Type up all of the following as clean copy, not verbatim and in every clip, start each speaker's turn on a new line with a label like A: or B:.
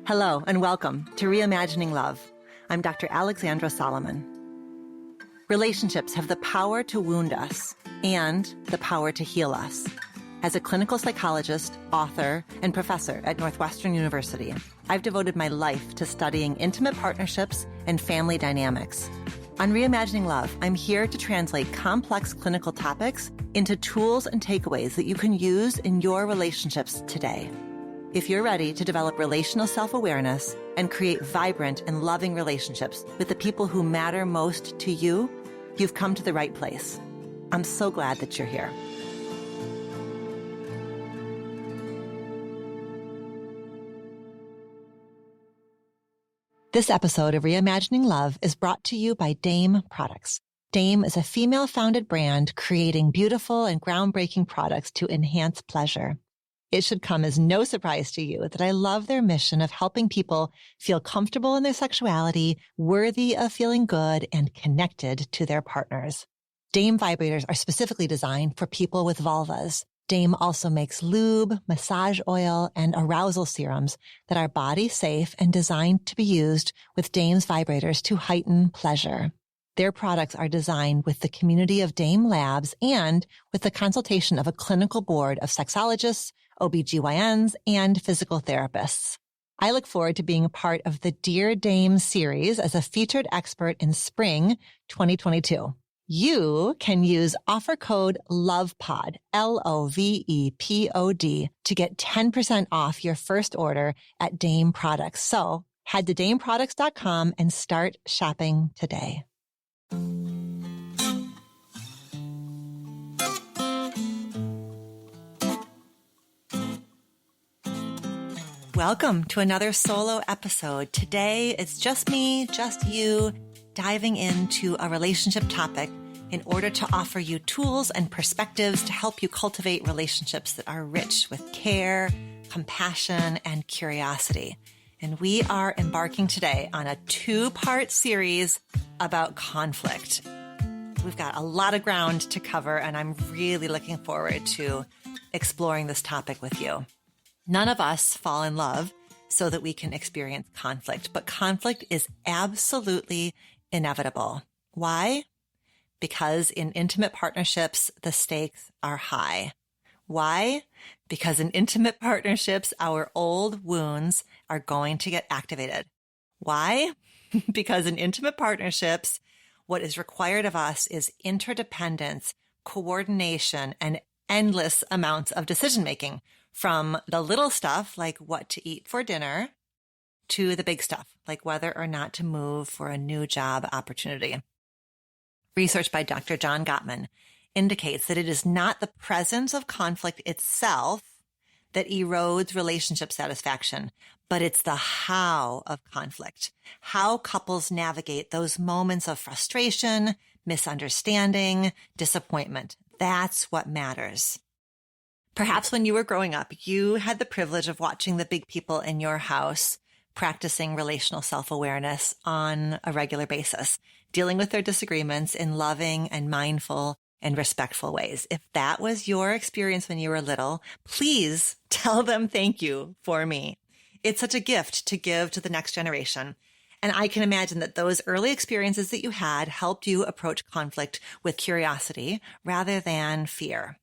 A: Hello and welcome to Reimagining Love. I'm Dr. Alexandra Solomon. Relationships have the power to wound us and the power to heal us. As a clinical psychologist, author, and professor at Northwestern University, I've devoted my life to studying intimate partnerships and family dynamics. On Reimagining Love, I'm here to translate complex clinical topics into tools and takeaways that you can use in your relationships today. If you're ready to develop relational self-awareness and create vibrant and loving relationships with the people who matter most to you, you've come to the right place. I'm so glad that you're here. This episode of Reimagining Love is brought to you by Dame Products. Dame is a female-founded brand creating beautiful and groundbreaking products to enhance pleasure. It should come as no surprise to you that I love their mission of helping people feel comfortable in their sexuality, worthy of feeling good, and connected to their partners. Dame vibrators are specifically designed for people with vulvas. Dame also makes lube, massage oil, and arousal serums that are body safe and designed to be used with Dame's vibrators to heighten pleasure. Their products are designed with the community of Dame Labs and with the consultation of a clinical board of sexologists, OBGYNs, and physical therapists. I look forward to being a part of the Dear Dame series as a featured expert in spring 2022. You can use offer code LOVEPOD, LOVEPOD, to get 10% off your first order at Dame Products. So head to dameproducts.com and start shopping today. Welcome to another solo episode. Today, it's just me, just you, diving into a relationship topic in order to offer you tools and perspectives to help you cultivate relationships that are rich with care, compassion, and curiosity. And we are embarking today on a 2-part series about conflict. We've got a lot of ground to cover, and I'm really looking forward to exploring this topic with you. None of us fall in love so that we can experience conflict, but conflict is absolutely inevitable. Why? Because in intimate partnerships, the stakes are high. Why? Because in intimate partnerships, our old wounds are going to get activated. Why? Because in intimate partnerships, what is required of us is interdependence, coordination, and endless amounts of decision-making, from the little stuff like what to eat for dinner to the big stuff like whether or not to move for a new job opportunity. Research by Dr. John Gottman indicates that it is not the presence of conflict itself that erodes relationship satisfaction, but it's the how of conflict, how couples navigate those moments of frustration, misunderstanding, disappointment. That's what matters. Perhaps when you were growing up, you had the privilege of watching the big people in your house practicing relational self-awareness on a regular basis, dealing with their disagreements in loving and mindful and respectful ways. If that was your experience when you were little, please tell them thank you for me. It's such a gift to give to the next generation. And I can imagine that those early experiences that you had helped you approach conflict with curiosity rather than fear.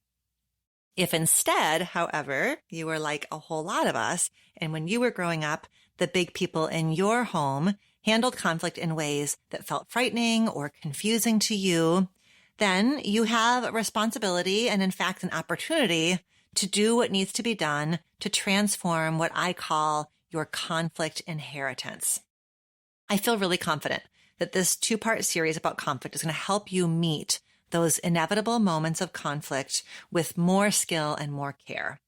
A: If instead, however, you were like a whole lot of us, and when you were growing up, the big people in your home handled conflict in ways that felt frightening or confusing to you, then you have a responsibility and, in fact, an opportunity to do what needs to be done to transform what I call your conflict inheritance. I feel really confident that this 2-part series about conflict is going to help you meet those inevitable moments of conflict with more skill and more care.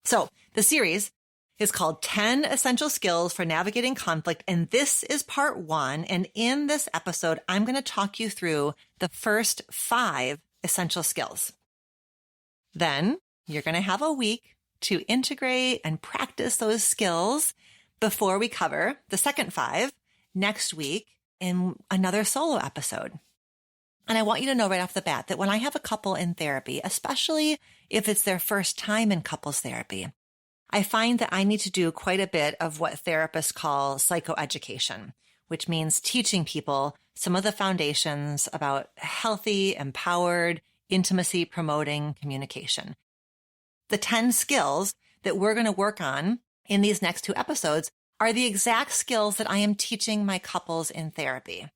A: So the series is called 10 Essential Skills for Navigating Conflict, and this is part 1. And in this episode, I'm going to talk you through the first 5 essential skills. Then you're going to have a week to integrate and practice those skills before we cover the second 5 next week in another solo episode. And I want you to know right off the bat that when I have a couple in therapy, especially if it's their first time in couples therapy, I find that I need to do quite a bit of what therapists call psychoeducation, which means teaching people some of the foundations about healthy, empowered, intimacy promoting communication. The 10 skills that we're going to work on in these next 2 episodes are the exact skills that I am teaching my couples in therapy.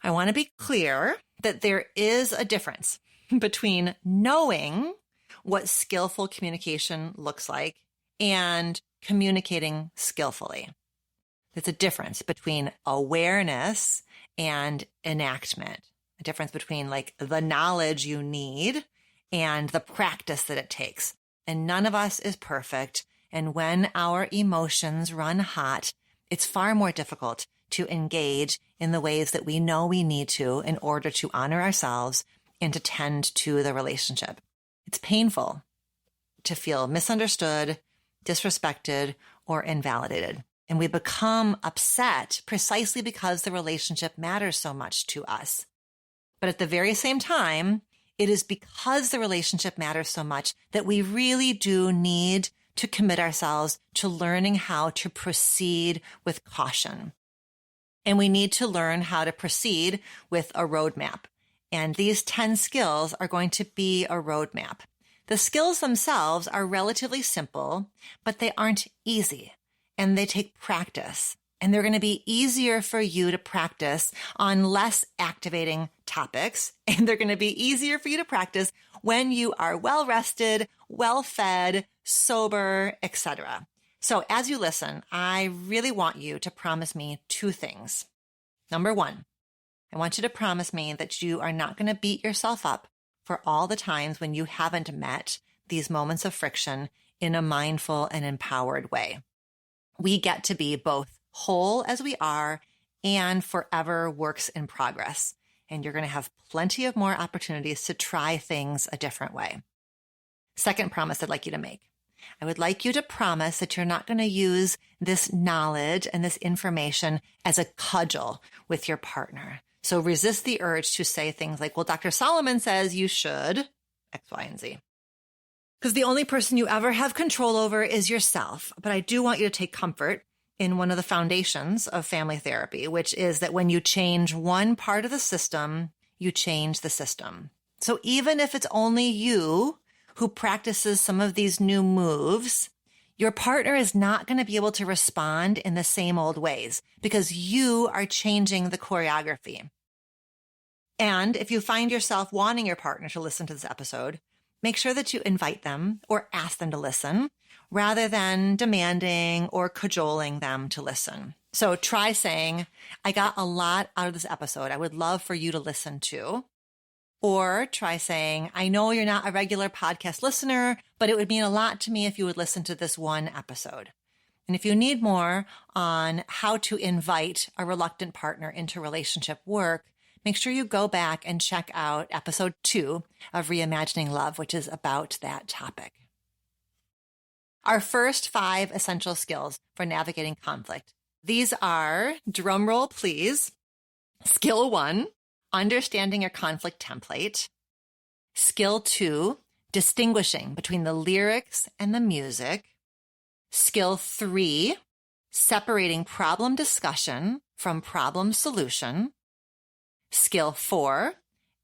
A: I want to be clear that there is a difference between knowing what skillful communication looks like and communicating skillfully. There's a difference between awareness and enactment, a difference between like the knowledge you need and the practice that it takes. And none of us is perfect. And when our emotions run hot, it's far more difficult to engage in the ways that we know we need to in order to honor ourselves and to tend to the relationship. It's painful to feel misunderstood, disrespected, or invalidated. And we become upset precisely because the relationship matters so much to us. But at the very same time, it is because the relationship matters so much that we really do need to commit ourselves to learning how to proceed with caution. And we need to learn how to proceed with a roadmap. And these 10 skills are going to be a roadmap. The skills themselves are relatively simple, but they aren't easy. And they take practice. And they're going to be easier for you to practice on less activating topics. And they're going to be easier for you to practice when you are well-rested, well-fed, sober, etc. So as you listen, I really want you to promise me 2 things. Number 1, I want you to promise me that you are not going to beat yourself up for all the times when you haven't met these moments of friction in a mindful and empowered way. We get to be both whole as we are and forever works in progress. And you're going to have plenty of more opportunities to try things a different way. Second promise I'd like you to make. I would like you to promise that you're not going to use this knowledge and this information as a cudgel with your partner. So resist the urge to say things like, well, Dr. Solomon says you should X, Y, and Z. Because the only person you ever have control over is yourself. But I do want you to take comfort in one of the foundations of family therapy, which is that when you change one part of the system, you change the system. So even if it's only you who practices some of these new moves, your partner is not going to be able to respond in the same old ways because you are changing the choreography. And if you find yourself wanting your partner to listen to this episode, make sure that you invite them or ask them to listen rather than demanding or cajoling them to listen. So try saying, I got a lot out of this episode. I would love for you to listen to. Or try saying, I know you're not a regular podcast listener, but it would mean a lot to me if you would listen to this one episode. And if you need more on how to invite a reluctant partner into relationship work, make sure you go back and check out episode 2 of Reimagining Love, which is about that topic. Our first 5 essential skills for navigating conflict. These are, drumroll please, skill 1, understanding your conflict template. Skill 2, distinguishing between the lyrics and the music. Skill 3, separating problem discussion from problem solution. Skill 4,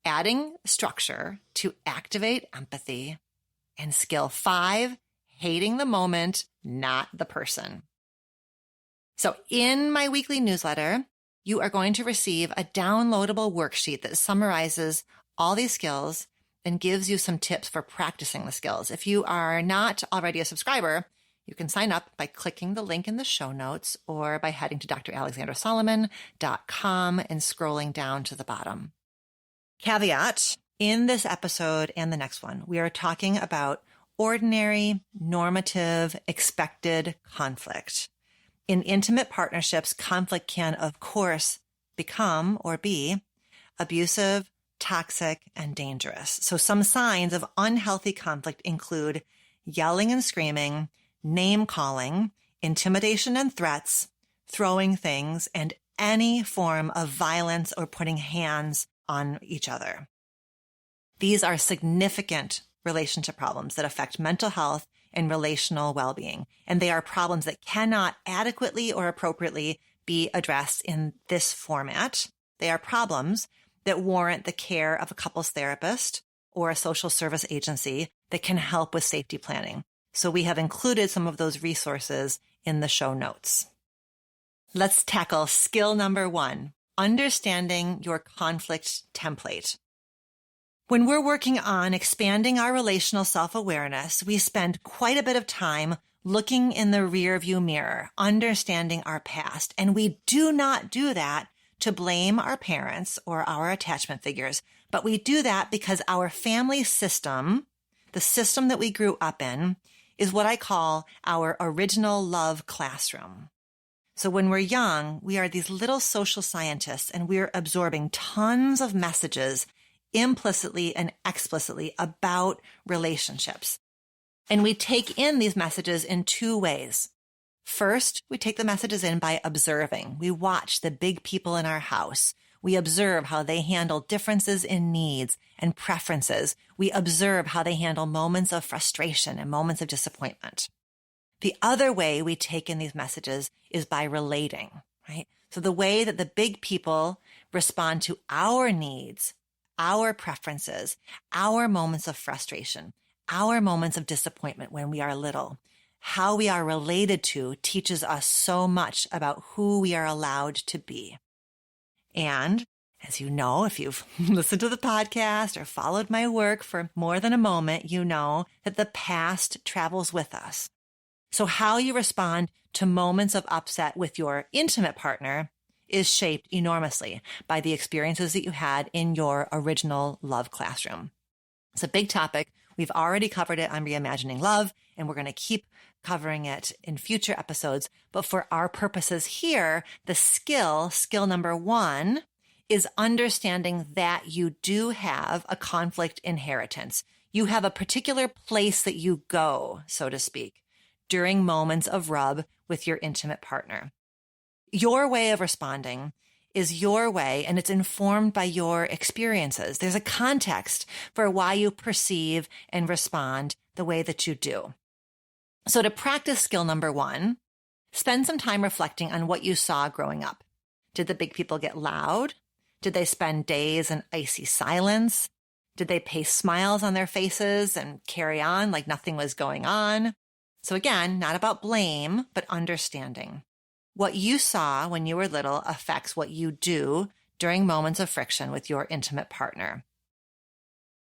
A: adding structure to activate empathy. And skill 5, hating the moment, not the person. So in my weekly newsletter, you are going to receive a downloadable worksheet that summarizes all these skills and gives you some tips for practicing the skills. If you are not already a subscriber, you can sign up by clicking the link in the show notes or by heading to dralexandrasolomon.com and scrolling down to the bottom. Caveat, in this episode and the next one, we are talking about ordinary, normative, expected conflict. In intimate partnerships, conflict can, of course, become or be abusive, toxic, and dangerous. So some signs of unhealthy conflict include yelling and screaming, name-calling, intimidation and threats, throwing things, and any form of violence or putting hands on each other. These are significant relationship problems that affect mental health and relational well-being. And they are problems that cannot adequately or appropriately be addressed in this format. They are problems that warrant the care of a couples therapist or a social service agency that can help with safety planning. So we have included some of those resources in the show notes. Let's tackle skill number 1, understanding your conflict template. When we're working on expanding our relational self-awareness, we spend quite a bit of time looking in the rearview mirror, understanding our past. And we do not do that to blame our parents or our attachment figures, but we do that because our family system, the system that we grew up in, is what I call our original love classroom. So when we're young, we are these little social scientists and we're absorbing tons of messages implicitly and explicitly about relationships. And we take in these messages in 2 ways. First, we take the messages in by observing. We watch the big people in our house. We observe how they handle differences in needs and preferences. We observe how they handle moments of frustration and moments of disappointment. The other way we take in these messages is by relating, right? So the way that the big people respond to our needs, our preferences, our moments of frustration, our moments of disappointment when we are little, how we are related to teaches us so much about who we are allowed to be. And as you know, if you've listened to the podcast or followed my work for more than a moment, you know that the past travels with us. So how you respond to moments of upset with your intimate partner is shaped enormously by the experiences that you had in your original love classroom. It's a big topic. We've already covered it on Reimagining Love, and we're going to keep covering it in future episodes. But for our purposes here, the skill number 1, is understanding that you do have a conflict inheritance. You have a particular place that you go, so to speak, during moments of rub with your intimate partner. Your way of responding is your way, and it's informed by your experiences. There's a context for why you perceive and respond the way that you do. So to practice skill number 1, spend some time reflecting on what you saw growing up. Did the big people get loud? Did they spend days in icy silence? Did they paste smiles on their faces and carry on like nothing was going on? So again, not about blame, but understanding. What you saw when you were little affects what you do during moments of friction with your intimate partner.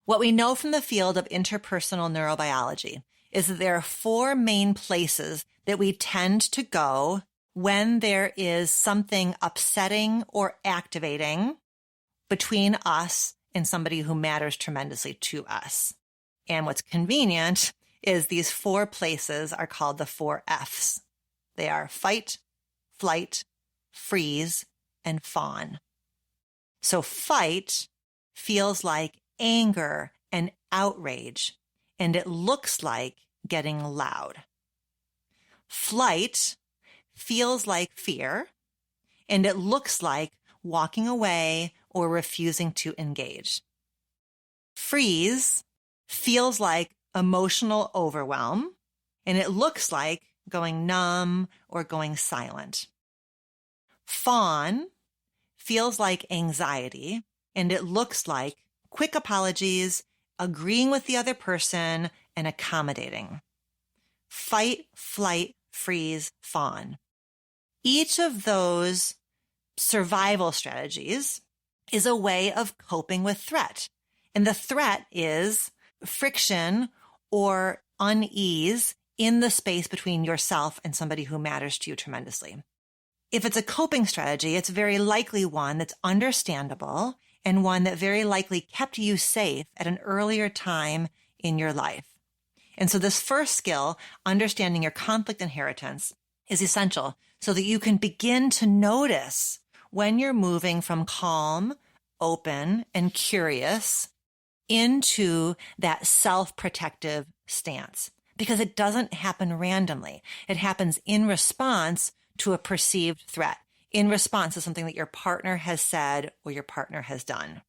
A: What we know from the field of interpersonal neurobiology is that there are 4 main places that we tend to go when there is something upsetting or activating between us and somebody who matters tremendously to us. And what's convenient is these 4 places are called the 4 Fs. They are fight, flight, freeze, and fawn. So fight feels like anger and outrage, and it looks like getting loud. Flight feels like fear, and it looks like walking away or refusing to engage. Freeze feels like emotional overwhelm, and it looks like going numb or going silent. Fawn feels like anxiety, and it looks like quick apologies, agreeing with the other person, and accommodating. Fight, flight, freeze, fawn. Each of those survival strategies is a way of coping with threat. And the threat is friction or unease in the space between yourself and somebody who matters to you tremendously. If it's a coping strategy, it's very likely one that's understandable and one that very likely kept you safe at an earlier time in your life. And so this first skill, understanding your conflict inheritance, is essential so that you can begin to notice when you're moving from calm, open, and curious into that self-protective stance. Because it doesn't happen randomly. It happens in response to a perceived threat, in response to something that your partner has said or your partner has done.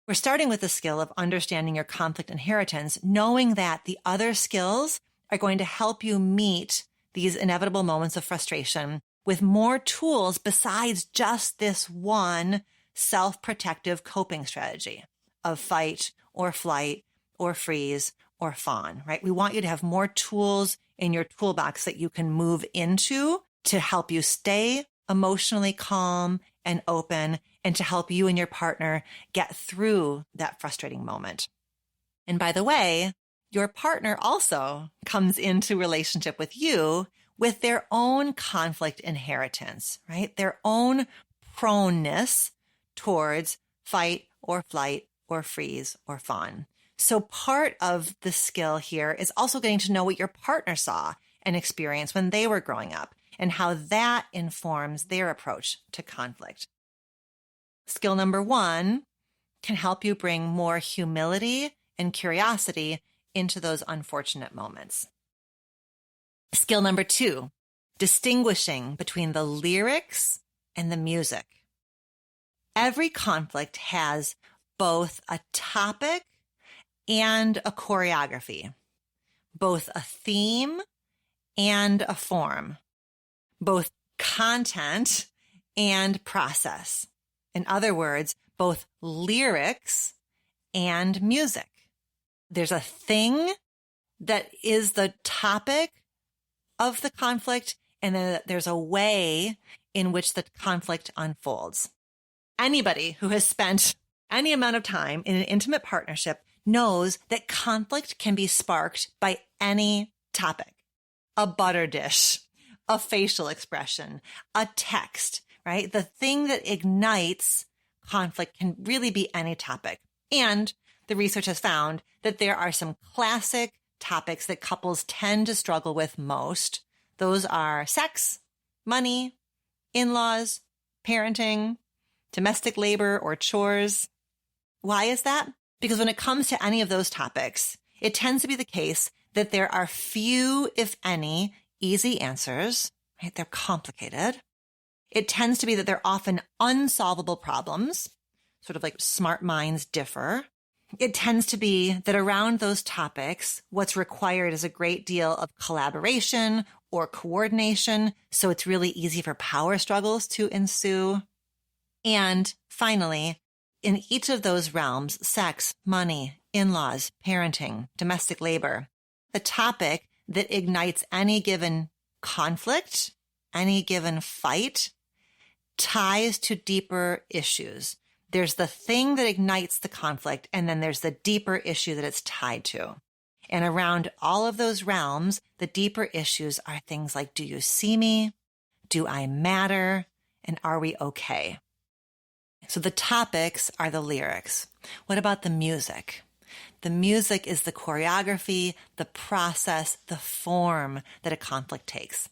A: We're starting with the skill of understanding your conflict inheritance, knowing that the other skills are going to help you meet these inevitable moments of frustration with more tools besides just this one self-protective coping strategy of fight or flight or freeze or fawn, right? We want you to have more tools in your toolbox that you can move into to help you stay emotionally calm and open and to help you and your partner get through that frustrating moment. And by the way, your partner also comes into relationship with you with their own conflict inheritance, right? Their own proneness towards fight or flight or freeze or fawn. So part of the skill here is also getting to know what your partner saw and experienced when they were growing up and how that informs their approach to conflict. Skill number 1 can help you bring more humility and curiosity into those unfortunate moments. Skill number 2, distinguishing between the lyrics and the music. Every conflict has both a topic and a choreography, both a theme and a form, both content and process. In other words, both lyrics and music. There's a thing that is the topic of the conflict, and then there's a way in which the conflict unfolds. Anybody who has spent any amount of time in an intimate partnership knows that conflict can be sparked by any topic. A butter dish, a facial expression, a text, right? The thing that ignites conflict can really be any topic. And the research has found that there are some classic topics that couples tend to struggle with most. Those are sex, money, in-laws, parenting, domestic labor or chores. Why is that? Because when it comes to any of those topics, it tends to be the case that there are few, if any, easy answers, right? They're complicated. It tends to be that they're often unsolvable problems, sort of like smart minds differ. It tends to be that around those topics, what's required is a great deal of collaboration or coordination, so it's really easy for power struggles to ensue. And finally, in each of those realms, sex, money, in-laws, parenting, domestic labor, the topic that ignites any given conflict, any given fight, ties to deeper issues. There's the thing that ignites the conflict, and then there's the deeper issue that it's tied to. And around all of those realms, the deeper issues are things like, do you see me? Do I matter? And are we okay? So the topics are the lyrics. What about the music? The music is the choreography, the process, the form that a conflict takes.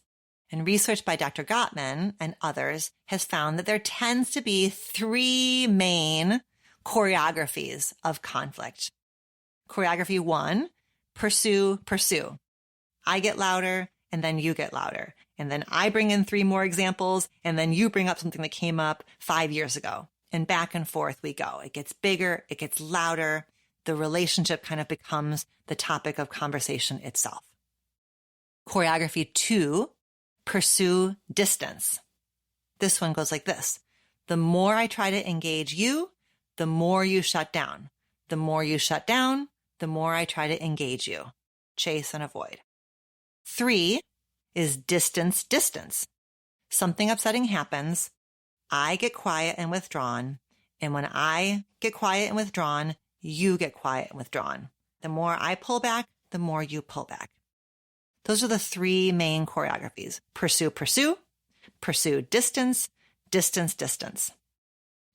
A: And research by Dr. Gottman and others has found that there tends to be 3 main choreographies of conflict. Choreography 1, pursue, pursue. I get louder, and then you get louder. And then I bring in 3 more examples, and then you bring up something that came up 5 years ago. And back and forth we go. It gets bigger, it gets louder. The relationship kind of becomes the topic of conversation itself. Choreography 2, pursue distance. This one goes like this. The more I try to engage you, the more you shut down. The more you shut down, the more I try to engage you. Chase and avoid. 3 is distance, distance. Something upsetting happens. I get quiet and withdrawn. And when I get quiet and withdrawn, you get quiet and withdrawn. The more I pull back, the more you pull back. Those are the 3 main choreographies. Pursue, pursue, pursue, distance, distance, distance.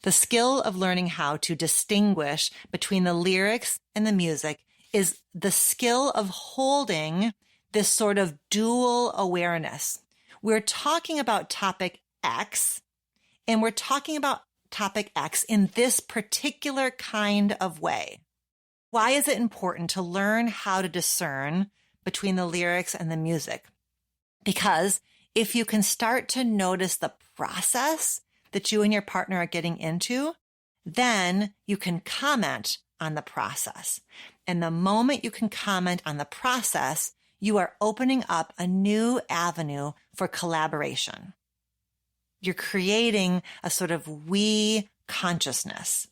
A: The skill of learning how to distinguish between the lyrics and the music is the skill of holding this sort of dual awareness. We're talking about topic X, and we're talking about topic X in this particular kind of way. Why is it important to learn how to discern between the lyrics and the music? Because if you can start to notice the process that you and your partner are getting into, then you can comment on the process. And the moment you can comment on the process, you are opening up a new avenue for collaboration. You're creating a sort of we consciousness.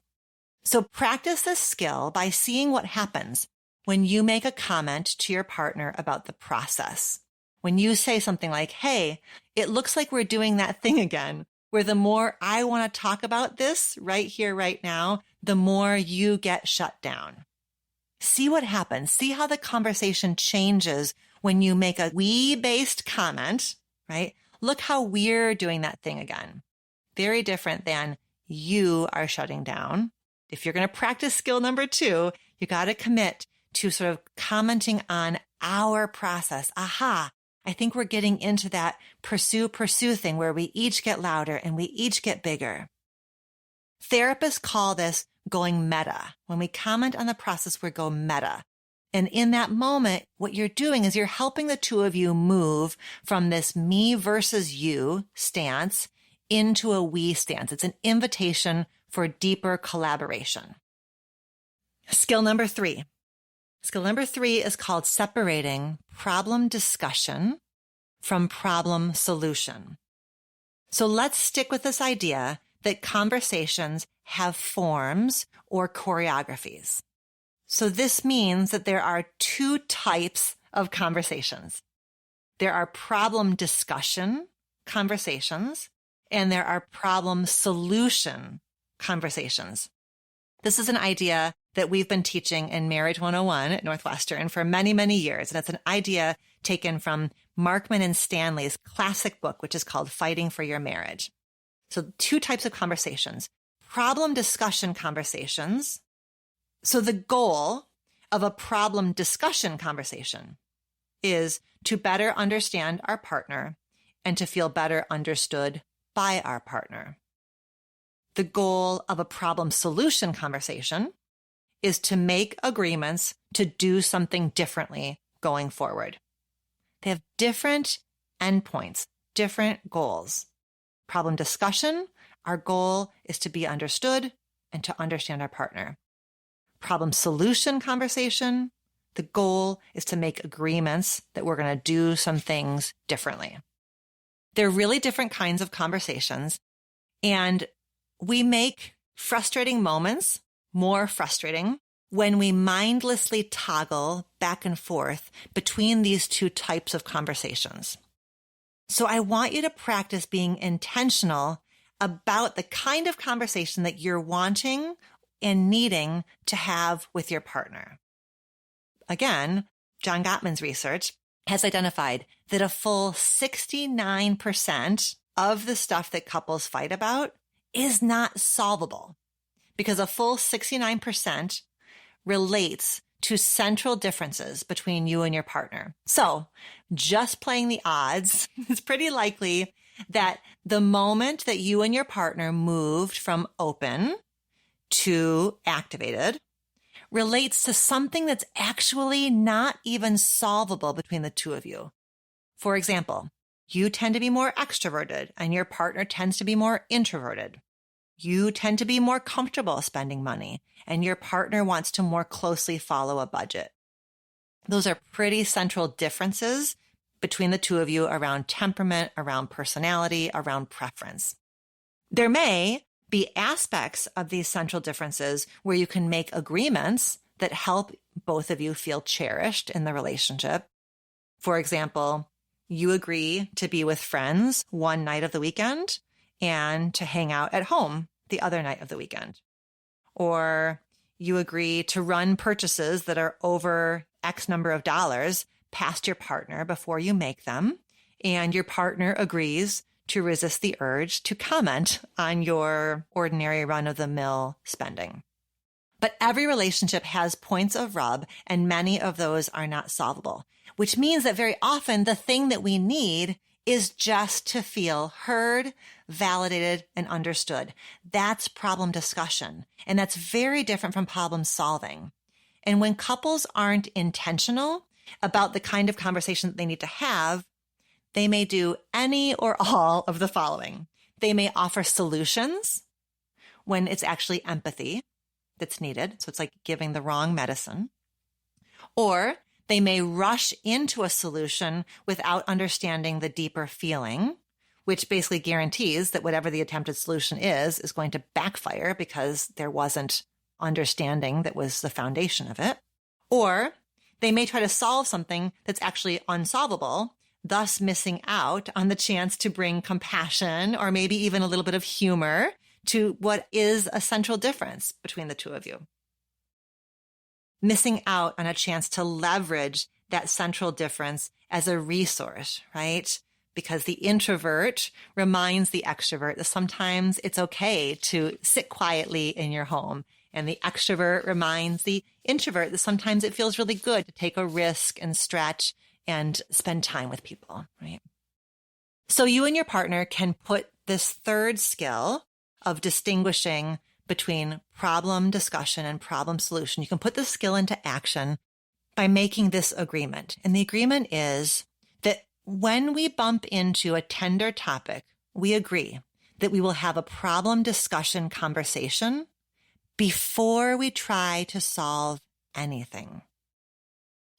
A: So practice this skill by seeing what happens when you make a comment to your partner about the process. When you say something like, hey, it looks like we're doing that thing again, where the more I want to talk about this right here, right now, the more you get shut down. See what happens. See how the conversation changes when you make a we-based comment, right? Look how we're doing that thing again. Very different than you are shutting down. If you're going to practice skill number 2, you got to commit to sort of commenting on our process. Aha, I think we're getting into that pursue thing where we each get louder and we each get bigger. Therapists call this going meta. When we comment on the process, we go meta. And in that moment, what you're doing is you're helping the two of you move from this me versus you stance into a we stance. It's an invitation for deeper collaboration. Skill number 3. Skill number 3 is called separating problem discussion from problem solution. So let's stick with this idea that conversations have forms or choreographies. So this means that there are 2 types of conversations. There are problem discussion conversations, and there are problem solution conversations. This is an idea that we've been teaching in Marriage 101 at Northwestern for many, many years. And it's an idea taken from Markman and Stanley's classic book, which is called Fighting for Your Marriage. So 2 types of conversations. Problem discussion conversations. So the goal of a problem discussion conversation is to better understand our partner and to feel better understood by our partner. The goal of a problem solution conversation is to make agreements to do something differently going forward. They have different endpoints, different goals. Problem discussion, our goal is to be understood and to understand our partner. Problem solution conversation, the goal is to make agreements that we're going to do some things differently. They're really different kinds of conversations, and we make frustrating moments more frustrating when we mindlessly toggle back and forth between these 2 types of conversations. So I want you to practice being intentional about the kind of conversation that you're wanting and needing to have with your partner. Again, John Gottman's research has identified that a full 69% of the stuff that couples fight about is not solvable, because a full 69% relates to central differences between you and your partner. So just playing the odds, it's pretty likely that the moment that you and your partner moved from open to activated relates to something that's actually not even solvable between the 2 of you. For example, you tend to be more extroverted and your partner tends to be more introverted. You tend to be more comfortable spending money and your partner wants to more closely follow a budget. Those are pretty central differences between the 2 of you around temperament, around personality, around preference. There may be aspects of these central differences where you can make agreements that help both of you feel cherished in the relationship. For example, you agree to be with friends one night of the weekend and to hang out at home the other night of the weekend. Or you agree to run purchases that are over X number of dollars past your partner before you make them, and your partner agrees to resist the urge to comment on your ordinary run-of-the-mill spending. But every relationship has points of rub, and many of those are not solvable, which means that very often the thing that we need is just to feel heard, validated, and understood. That's problem discussion, and that's very different from problem solving. And when couples aren't intentional about the kind of conversation that they need to have, they may do any or all of the following. They may offer solutions when it's actually empathy that's needed. So it's like giving the wrong medicine. Or They may rush into a solution without understanding the deeper feeling, which basically guarantees that whatever the attempted solution is going to backfire because there wasn't understanding that was the foundation of it. Or they may try to solve something that's actually unsolvable, thus missing out on the chance to bring compassion or maybe even a little bit of humor to what is a central difference between the two of you. Missing out on a chance to leverage that central difference as a resource, right? Because the introvert reminds the extrovert that sometimes it's okay to sit quietly in your home. And the extrovert reminds the introvert that sometimes it feels really good to take a risk and stretch and spend time with people, right? So you and your partner can put this third skill of distinguishing between problem discussion and problem solution. You can put this skill into action by making this agreement. And the agreement is that when we bump into a tender topic, we agree that we will have a problem discussion conversation before we try to solve anything.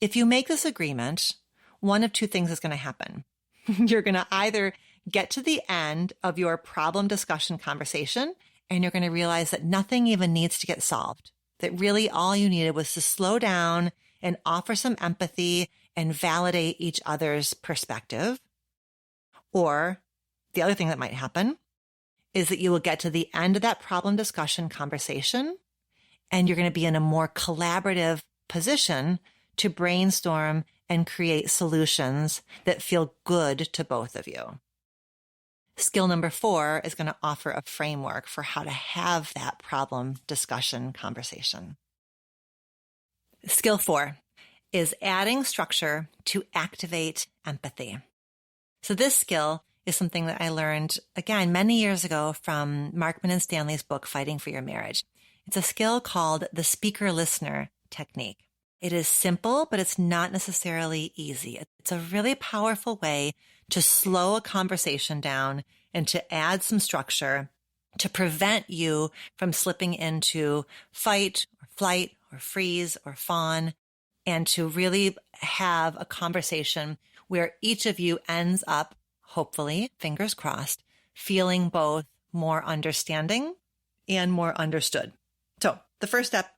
A: If you make this agreement, one of two things is going to happen. You're going to either get to the end of your problem discussion conversation and you're going to realize that nothing even needs to get solved, that really all you needed was to slow down and offer some empathy and validate each other's perspective. Or the other thing that might happen is that you will get to the end of that problem discussion conversation and you're going to be in a more collaborative position to brainstorm and create solutions that feel good to both of you. Skill number 4 is going to offer a framework for how to have that problem discussion conversation. Skill 4 is adding structure to activate empathy. So this skill is something that I learned, again, many years ago from Markman and Stanley's book, Fighting for Your Marriage. It's a skill called the speaker-listener technique. It is simple, but it's not necessarily easy. It's a really powerful way to slow a conversation down and to add some structure to prevent you from slipping into fight or flight or freeze or fawn, and to really have a conversation where each of you ends up, hopefully, fingers crossed, feeling both more understanding and more understood. So the first step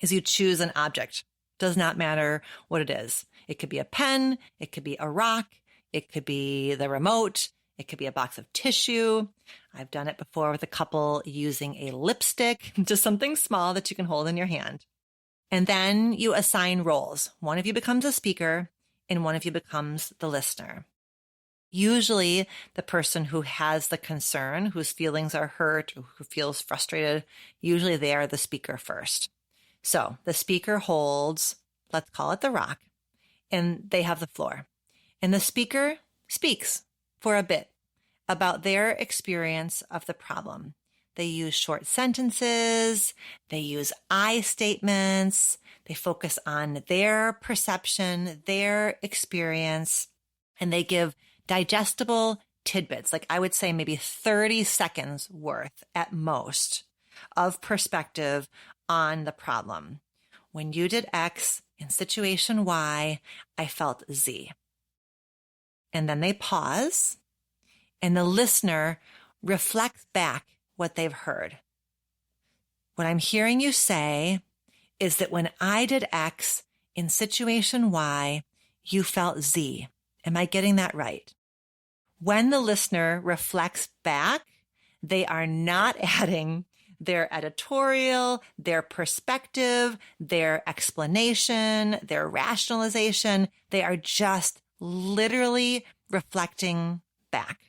A: is you choose an object. Does not matter what it is. It could be a pen. It could be a rock. It could be the remote. It could be a box of tissue. I've done it before with a couple using a lipstick, just something small that you can hold in your hand. And then you assign roles. One of you becomes a speaker and one of you becomes the listener. Usually the person who has the concern, whose feelings are hurt, who feels frustrated, usually they are the speaker first. So the speaker holds, let's call it the rock, and they have the floor. And the speaker speaks for a bit about their experience of the problem. They use short sentences, they use I statements, they focus on their perception, their experience, and they give digestible tidbits, like I would say maybe 30 seconds worth at most of perspective on the problem. When you did X in situation Y, I felt Z. And then they pause and the listener reflects back what they've heard. What I'm hearing you say is that when I did X in situation Y, you felt Z. Am I getting that right? When the listener reflects back, they are not adding their editorial, their perspective, their explanation, their rationalization. They are just literally reflecting back.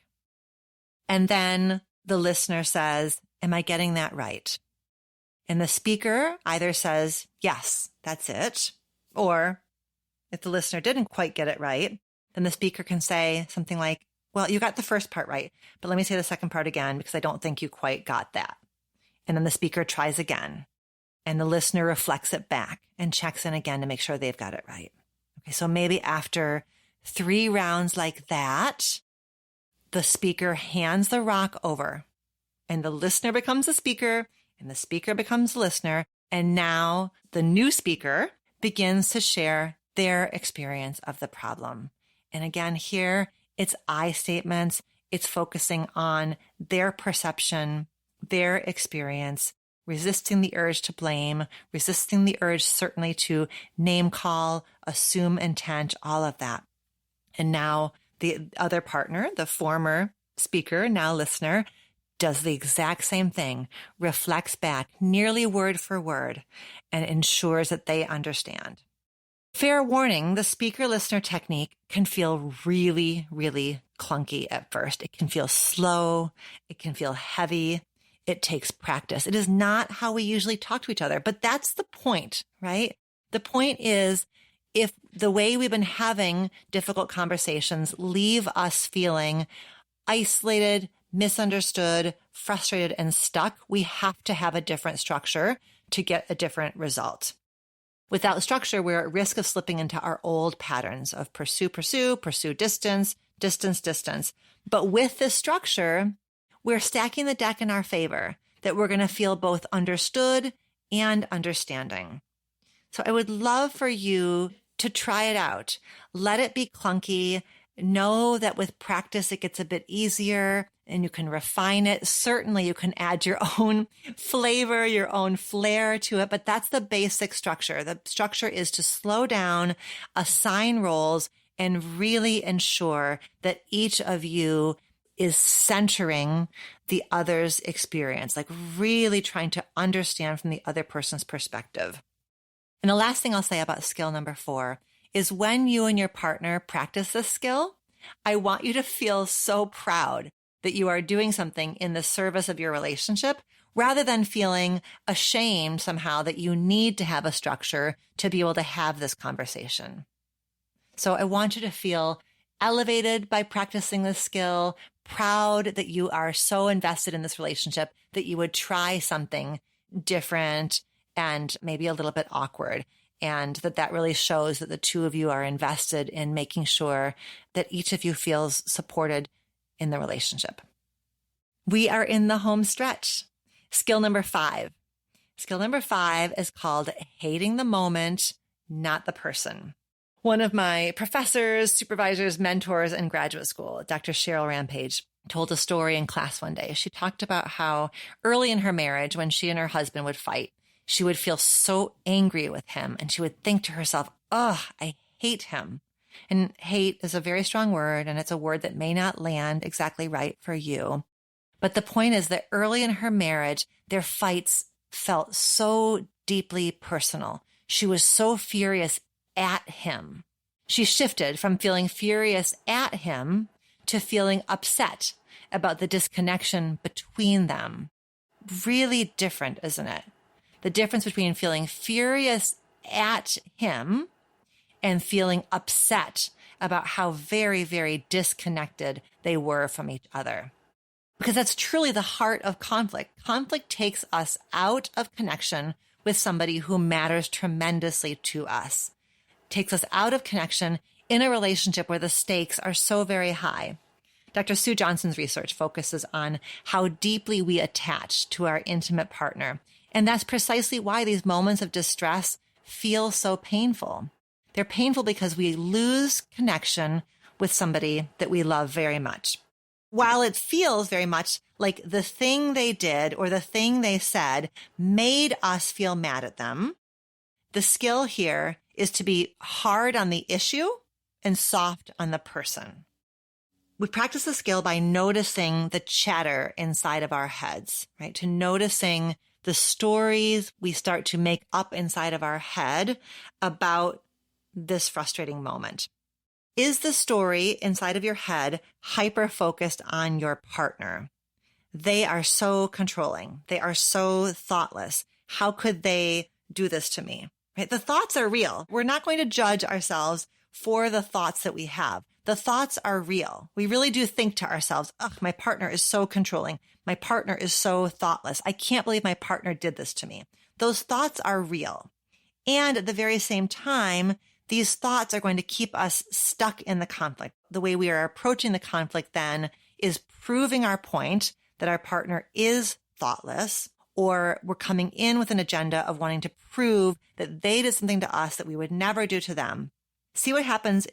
A: And then the listener says, am I getting that right? And the speaker either says, yes, that's it. Or if the listener didn't quite get it right, then the speaker can say something like, well, you got the first part right, but let me say the second part again because I don't think you quite got that. And then the speaker tries again and the listener reflects it back and checks in again to make sure they've got it right. Okay, so maybe after 3 rounds like that, the speaker hands the rock over and the listener becomes the speaker and the speaker becomes the listener. And now the new speaker begins to share their experience of the problem. And again, here it's I statements. It's focusing on their perception, their experience, resisting the urge to blame, resisting the urge certainly to name call, assume intent, all of that. And now the other partner, the former speaker, now listener, does the exact same thing, reflects back nearly word for word, and ensures that they understand. Fair warning, the speaker-listener technique can feel really, really clunky at first. It can feel slow. It can feel heavy. It takes practice. It is not how we usually talk to each other, but that's the point, right? The point is, if the way we've been having difficult conversations leave us feeling isolated, misunderstood, frustrated, and stuck, we have to have a different structure to get a different result. Without structure, we're at risk of slipping into our old patterns of pursue, distance. But with this structure, we're stacking the deck in our favor that we're going to feel both understood and understanding. So I would love for you to try it out. Let it be clunky. Know that with practice, it gets a bit easier and you can refine it. Certainly you can add your own flavor, your own flair to it, but that's the basic structure. The structure is to slow down, assign roles, and really ensure that each of you is centering the other's experience, like really trying to understand from the other person's perspective. And the last thing I'll say about skill number 4 is when you and your partner practice this skill, I want you to feel so proud that you are doing something in the service of your relationship rather than feeling ashamed somehow that you need to have a structure to be able to have this conversation. So I want you to feel elevated by practicing this skill, proud that you are so invested in this relationship that you would try something different and maybe a little bit awkward. And that really shows that the two of you are invested in making sure that each of you feels supported in the relationship. We are in the home stretch. Skill number 5. Skill number 5 is called hating the moment, not the person. One of my professors, supervisors, mentors in graduate school, Dr. Cheryl Rampage, told a story in class one day. She talked about how early in her marriage, when she and her husband would fight, she would feel so angry with him and she would think to herself, oh, I hate him. And hate is a very strong word, and it's a word that may not land exactly right for you. But the point is that early in her marriage, their fights felt so deeply personal. She was so furious at him. She shifted from feeling furious at him to feeling upset about the disconnection between them. Really different, isn't it? The difference between feeling furious at him and feeling upset about how very, very disconnected they were from each other. Because that's truly the heart of conflict. Conflict takes us out of connection with somebody who matters tremendously to us. Takes us out of connection in a relationship where the stakes are so very high. Dr. Sue Johnson's research focuses on how deeply we attach to our intimate partner. And that's precisely why these moments of distress feel so painful. They're painful because we lose connection with somebody that we love very much. While it feels very much like the thing they did or the thing they said made us feel mad at them, the skill here is to be hard on the issue and soft on the person. We practice the skill by noticing the chatter inside of our heads, right? To noticing the stories we start to make up inside of our head about this frustrating moment. Is the story inside of your head hyper-focused on your partner? They are so controlling. They are so thoughtless. How could they do this to me? Right? The thoughts are real. We're not going to judge ourselves for the thoughts that we have. The thoughts are real. We really do think to ourselves, ugh, my partner is so controlling. My partner is so thoughtless. I can't believe my partner did this to me. Those thoughts are real. And at the very same time, these thoughts are going to keep us stuck in the conflict. The way we are approaching the conflict then is proving our point that our partner is thoughtless, or we're coming in with an agenda of wanting to prove that they did something to us that we would never do to them. See what happens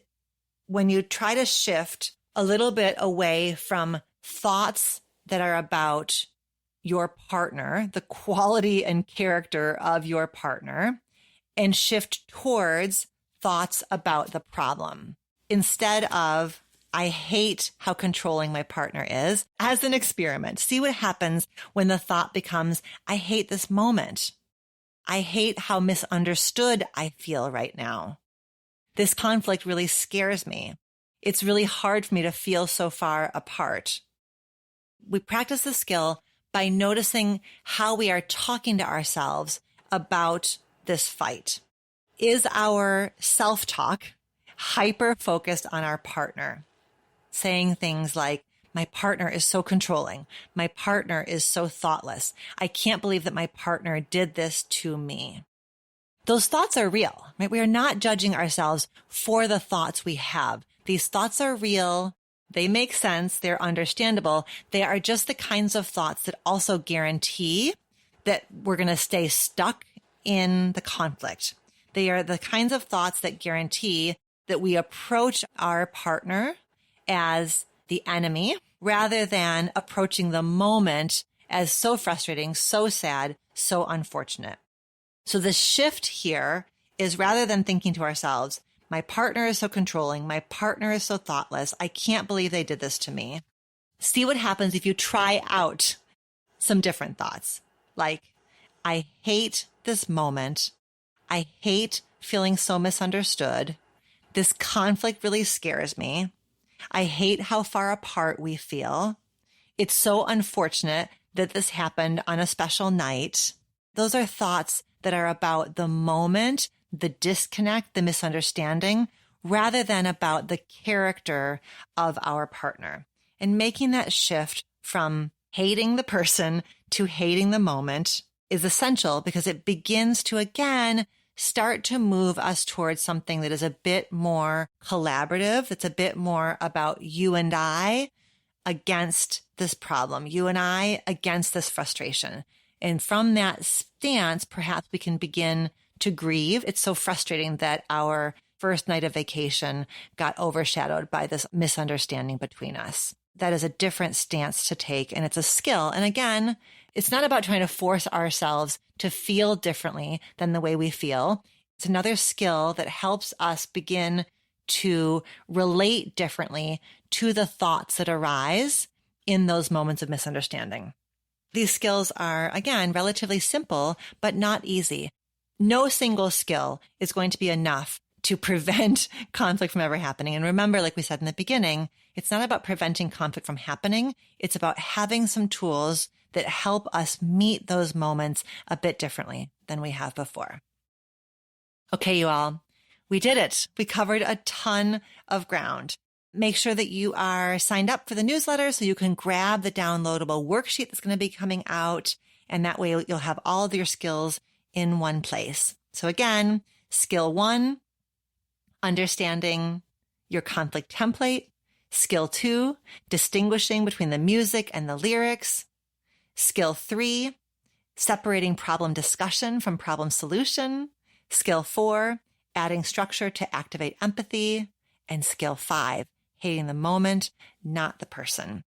A: when you try to shift a little bit away from thoughts that are about your partner, the quality and character of your partner, and shift towards thoughts about the problem. Instead of, I hate how controlling my partner is, as an experiment. See what happens when the thought becomes, I hate this moment. I hate how misunderstood I feel right now. This conflict really scares me. It's really hard for me to feel so far apart. We practice the skill by noticing how we are talking to ourselves about this fight. Is our self-talk hyper-focused on our partner? Saying things like, my partner is so controlling. My partner is so thoughtless. I can't believe that my partner did this to me. Those thoughts are real, right? We are not judging ourselves for the thoughts we have. These thoughts are real. They make sense. They're understandable. They are just the kinds of thoughts that also guarantee that we're going to stay stuck in the conflict. They are the kinds of thoughts that guarantee that we approach our partner as the enemy rather than approaching the moment as so frustrating, so sad, so unfortunate. So the shift here is, rather than thinking to ourselves, my partner is so controlling, my partner is so thoughtless, I can't believe they did this to me. See what happens if you try out some different thoughts. Like, I hate this moment. I hate feeling so misunderstood. This conflict really scares me. I hate how far apart we feel. It's so unfortunate that this happened on a special night. Those are thoughts that are about the moment, the disconnect, the misunderstanding, rather than about the character of our partner. And making that shift from hating the person to hating the moment is essential because it begins to, again, start to move us towards something that is a bit more collaborative, that's a bit more about you and I against this problem, you and I against this frustration. And from that stance, perhaps we can begin to grieve. It's so frustrating that our first night of vacation got overshadowed by this misunderstanding between us. That is a different stance to take, and it's a skill. And again, it's not about trying to force ourselves to feel differently than the way we feel. It's another skill that helps us begin to relate differently to the thoughts that arise in those moments of misunderstanding. These skills are, again, relatively simple, but not easy. No single skill is going to be enough to prevent conflict from ever happening. And remember, like we said in the beginning, it's not about preventing conflict from happening. It's about having some tools that help us meet those moments a bit differently than we have before. Okay, you all, we did it. We covered a ton of ground. Make sure that you are signed up for the newsletter so you can grab the downloadable worksheet that's going to be coming out. And that way you'll have all of your skills in one place. So again, skill 1, understanding your conflict template. Skill 2, distinguishing between the music and the lyrics. Skill 3, separating problem discussion from problem solution. Skill 4, adding structure to activate empathy. And skill 5, hating the moment, not the person.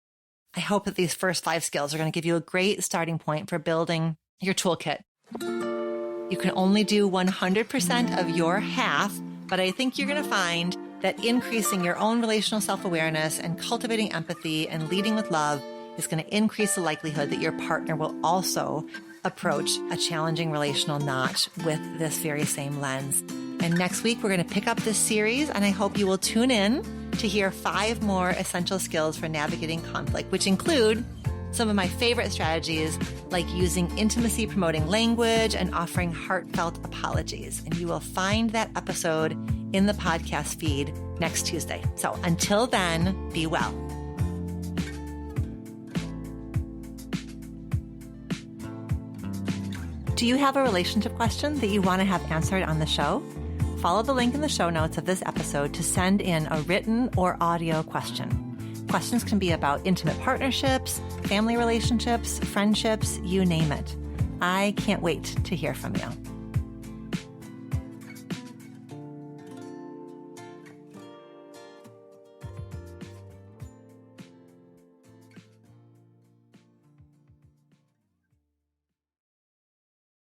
A: I hope that these first 5 skills are going to give you a great starting point for building your toolkit. You can only do 100% of your half, but I think you're going to find that increasing your own relational self-awareness and cultivating empathy and leading with love is going to increase the likelihood that your partner will also approach a challenging relational knot with this very same lens. And next week, we're going to pick up this series, and I hope you will tune in to hear 5 more essential skills for navigating conflict, which include some of my favorite strategies, like using intimacy promoting language and offering heartfelt apologies. And you will find that episode in the podcast feed next Tuesday. So until then, be well. Do you have a relationship question that you want to have answered on the show? Follow the link in the show notes of this episode to send in a written or audio question. Questions can be about intimate partnerships, family relationships, friendships, you name it. I can't wait to hear from you.